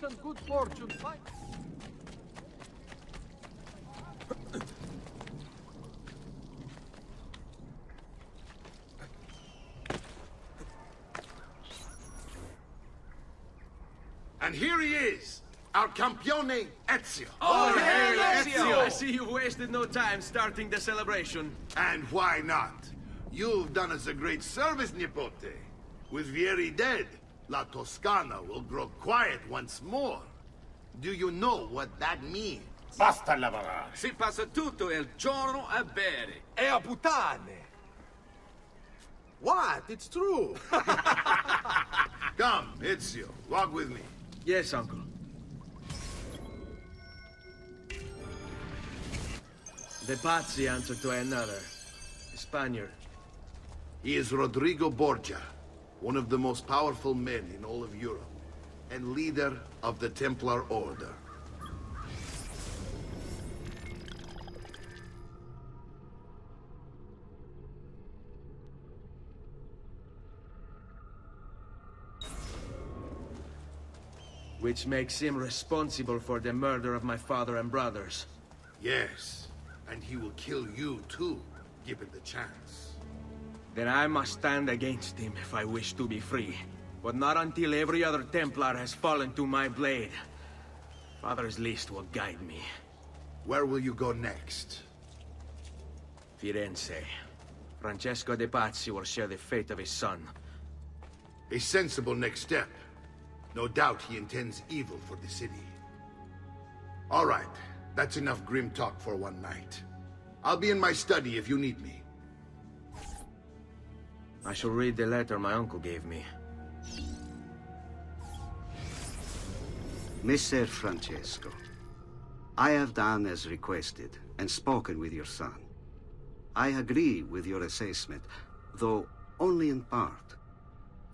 and good fortune find... And here he is, our campione Ezio. Oh, hey, Ezio! I see you wasted no time starting the celebration. And why not? You've done us a great service, Nipote. With Vieri dead, La Toscana will grow quiet once more. Do you know what that means? Basta lavorare. Si passa tutto il giorno a bere. E a puttane! What? It's true! Come, Ezio, walk with me. Yes, uncle. The Pazzi answer to another. A Spaniard. He is Rodrigo Borgia, one of the most powerful men in all of Europe, and leader of the Templar Order. Which makes him responsible for the murder of my father and brothers. Yes, and he will kill you too, given the chance. Then I must stand against him if I wish to be free. But not until every other Templar has fallen to my blade. Father's list will guide me. Where will you go next? Firenze. Francesco de Pazzi will share the fate of his son. A sensible next step. No doubt he intends evil for the city. All right, that's enough grim talk for one night. I'll be in my study if you need me. I shall read the letter my uncle gave me. Messer Francesco, I have done as requested and spoken with your son. I agree with your assessment, though only in part.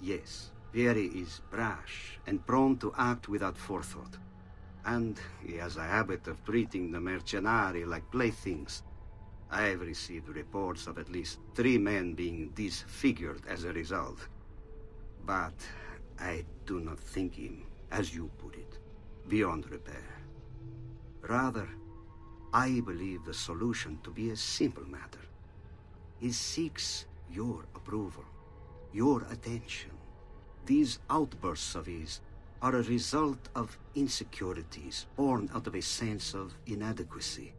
Yes, Vieri is brash and prone to act without forethought. And he has a habit of treating the mercenari like playthings. I have received reports of at least 3 men being disfigured as a result. But I do not think him, as you put it, beyond repair. Rather, I believe the solution to be a simple matter. He seeks your approval, your attention. These outbursts of his are a result of insecurities born out of a sense of inadequacy.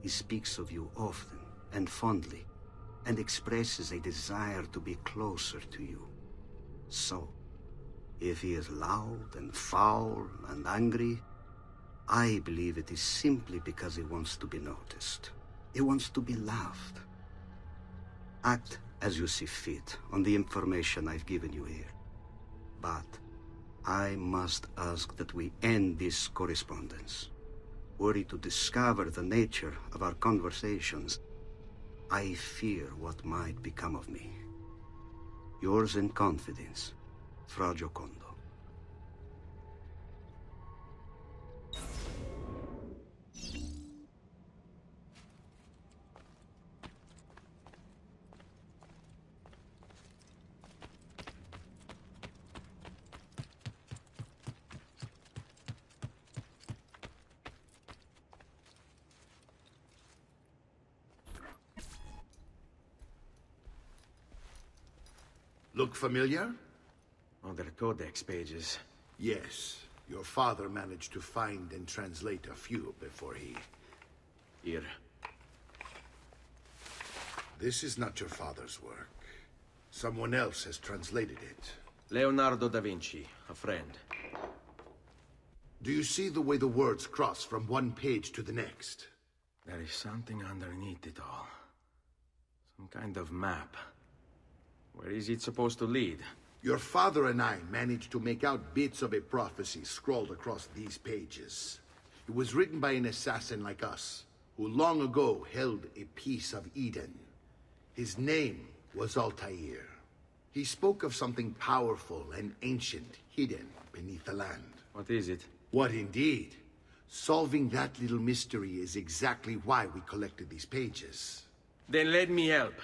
He speaks of you often and fondly, and expresses a desire to be closer to you. So, if he is loud and foul and angry, I believe it is simply because he wants to be noticed. He wants to be loved. Act as you see fit on the information I've given you here. But I must ask that we end this correspondence. Were he to discover the nature of our conversations, I fear what might become of me. Yours in confidence, Fra Giocondo. Look familiar? Other codex pages. Yes. Your father managed to find and translate a few before he... Here. This is not your father's work. Someone else has translated it. Leonardo da Vinci, a friend. Do you see the way the words cross from one page to the next? There is something underneath it all. Some kind of map. Where is it supposed to lead? Your father and I managed to make out bits of a prophecy scrawled across these pages. It was written by an assassin like us, who long ago held a piece of Eden. His name was Altair. He spoke of something powerful and ancient hidden beneath the land. What is it? What indeed? Solving that little mystery is exactly why we collected these pages. Then let me help.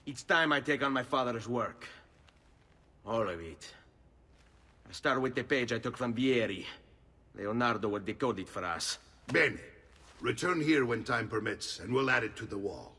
It's time I take on my father's work. All of it. I start with the page I took from Vieri. Leonardo will decode it for us. Bene. Return here when time permits, and we'll add it to the wall.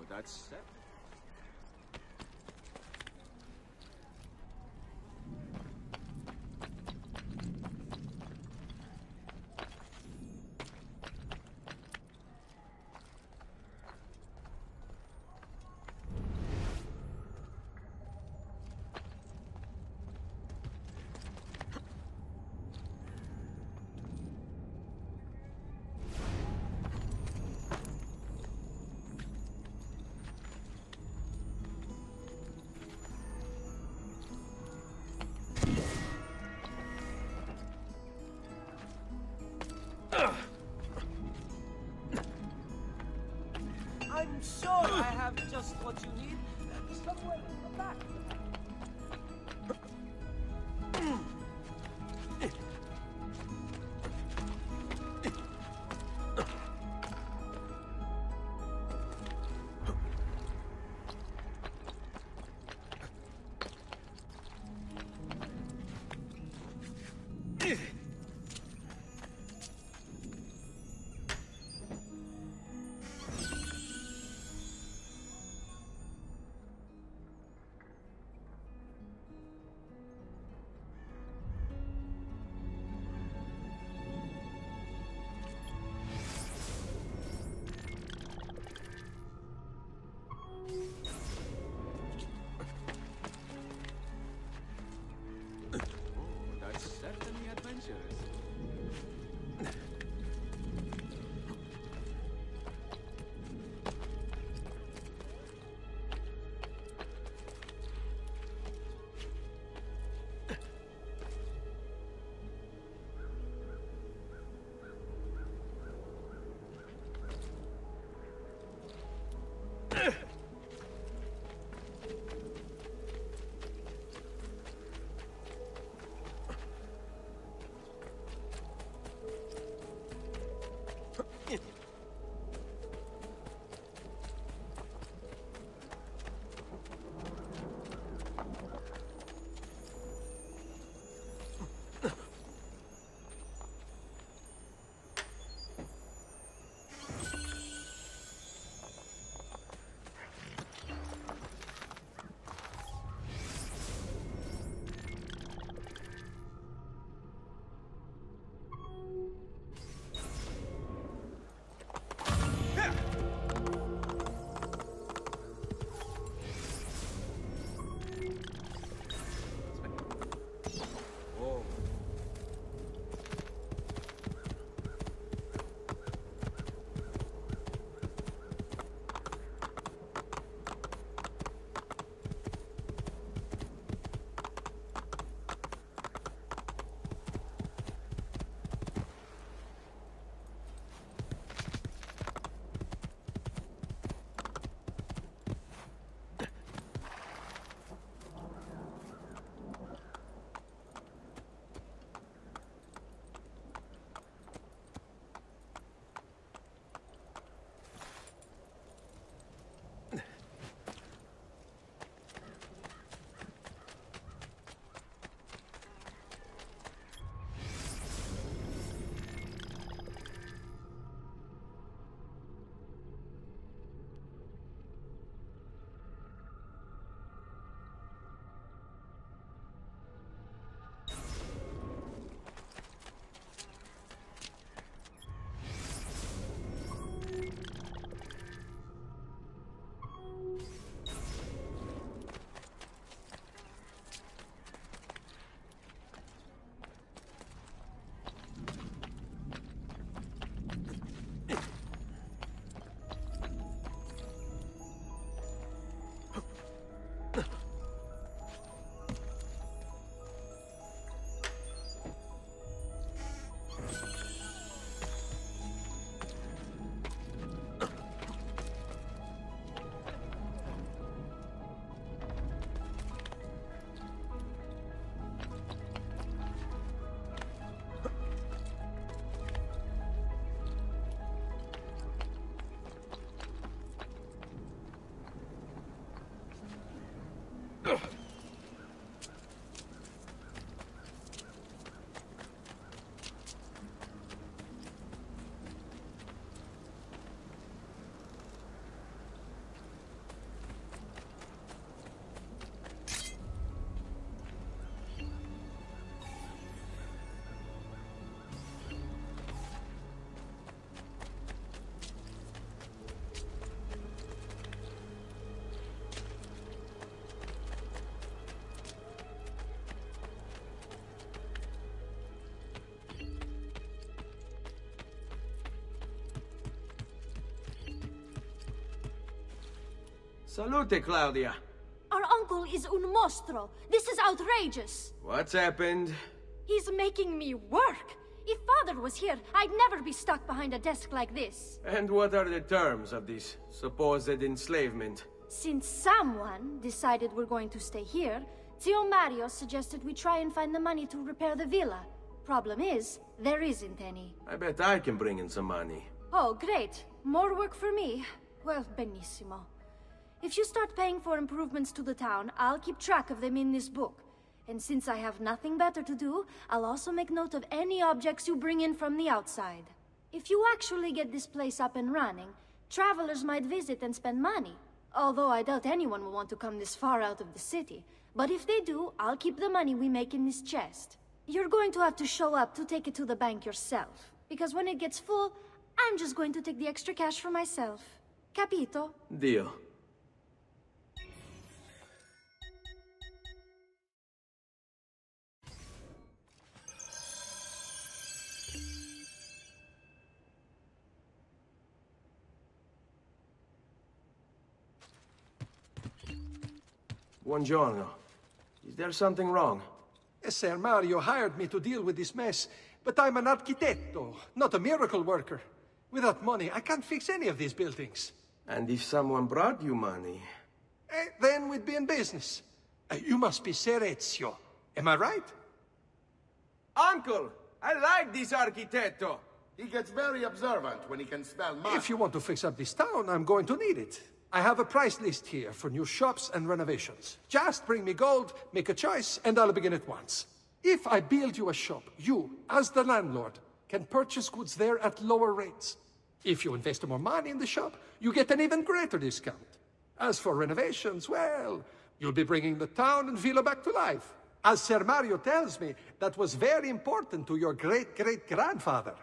That's... I'm sure I have just what you need. Somewhere in the back. Salute, Claudia. Our uncle is un mostro. This is outrageous. What's happened? He's making me work. If Father was here, I'd never be stuck behind a desk like this. And what are the terms of this supposed enslavement? Since someone decided we're going to stay here, Zio Mario suggested we try and find the money to repair the villa. Problem is, there isn't any. I bet I can bring in some money. Oh, great. More work for me. Well, benissimo. If you start paying for improvements to the town, I'll keep track of them in this book. And since I have nothing better to do, I'll also make note of any objects you bring in from the outside. If you actually get this place up and running, travelers might visit and spend money. Although I doubt anyone will want to come this far out of the city. But if they do, I'll keep the money we make in this chest. You're going to have to show up to take it to the bank yourself. Because when it gets full, I'm just going to take the extra cash for myself. Capito? Deal. Buongiorno. Is there something wrong? Ser Mario hired me to deal with this mess, but I'm an architetto, not a miracle worker. Without money, I can't fix any of these buildings. And if someone brought you money? Then we'd be in business. You must be Ser Ezio. Am I right? Uncle! I like this architetto! He gets very observant when he can smell money. If you want to fix up this town, I'm going to need it. I have a price list here for new shops and renovations. Just bring me gold, make a choice, and I'll begin at once. If I build you a shop, you, as the landlord, can purchase goods there at lower rates. If you invest more money in the shop, you get an even greater discount. As for renovations, well, you'll be bringing the town and villa back to life. As Ser Mario tells me, that was very important to your great-great-grandfather.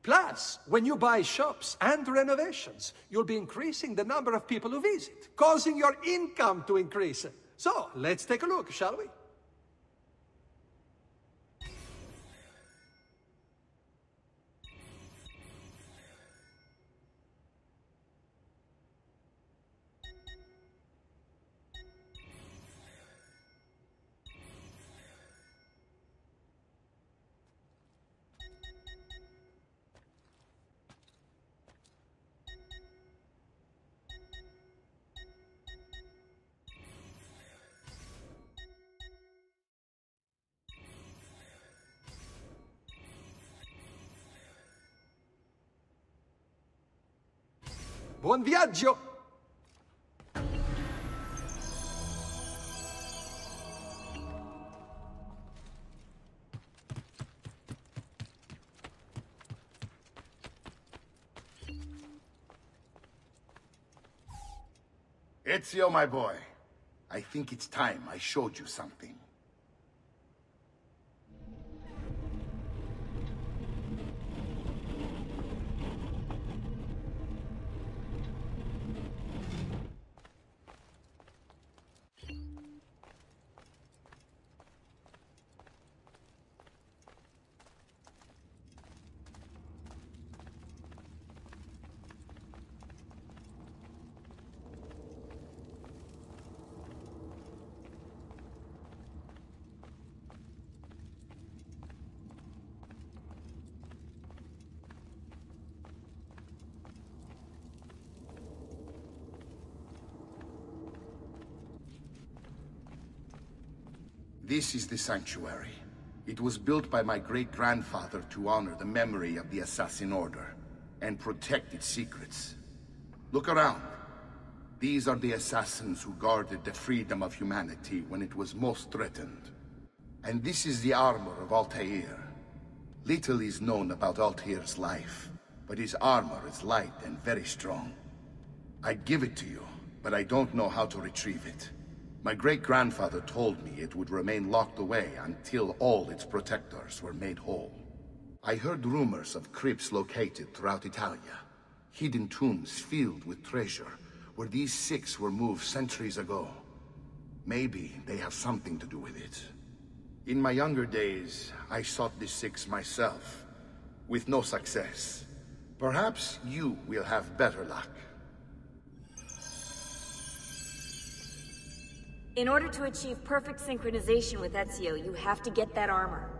Plus, when you buy shops and renovations, you'll be increasing the number of people who visit, causing your income to increase. So, let's take a look, shall we? Buon viaggio! Ezio, my boy. I think it's time I showed you something. This is the sanctuary. It was built by my great-grandfather to honor the memory of the Assassin Order and protect its secrets. Look around. These are the assassins who guarded the freedom of humanity when it was most threatened. And this is the armor of Altair. Little is known about Altair's life, but his armor is light and very strong. I'd give it to you, but I don't know how to retrieve it. My great-grandfather told me it would remain locked away until all its protectors were made whole. I heard rumors of crypts located throughout Italia, hidden tombs filled with treasure, where these six were moved centuries ago. Maybe they have something to do with it. In my younger days, I sought the six myself, with no success. Perhaps you will have better luck. In order to achieve perfect synchronization with Ezio, you have to get that armor.